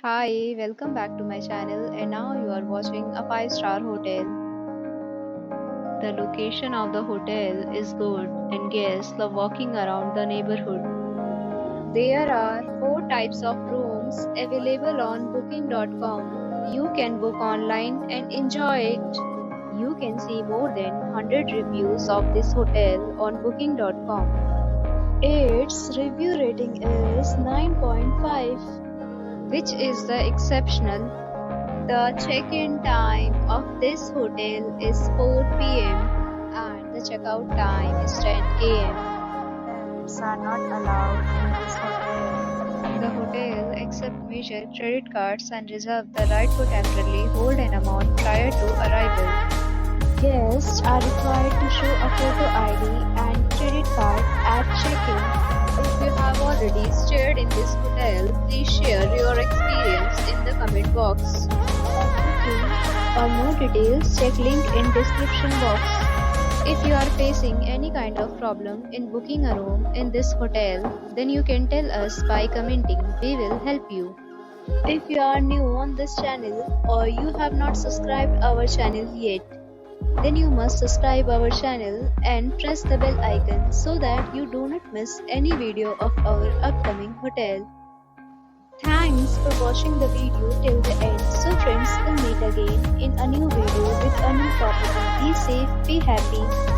Hi, welcome back to my channel and now you are watching a 5-star hotel. The location of the hotel is good and guests love walking around the neighborhood. There are 4 types of rooms available on booking.com. You can book online and enjoy it. You can see more than 100 reviews of this hotel on booking.com. Its review rating is 9.5, which is the exceptional. The check-in time of this hotel is 4 p.m. and the checkout time is 10 a.m. Pets are not allowed in this hotel. The hotel accepts major credit cards and reserves the right to temporarily hold an amount prior to arrival. Guests are required to show a photo ID and credit card at check-in. If you have already stayed in this hotel, please share your experience in the comment box. For more details, check link in description box. If you are facing any kind of problem in booking a room in this hotel, then you can tell us by commenting. We will help you. If you are new on this channel or you have not subscribed our channel yet, then you must subscribe our channel and press the bell icon so that you do not miss any video of our upcoming hotel. Thanks for watching the video till the end. So friends, we'll meet again in a new video with a new property. Be safe, be happy.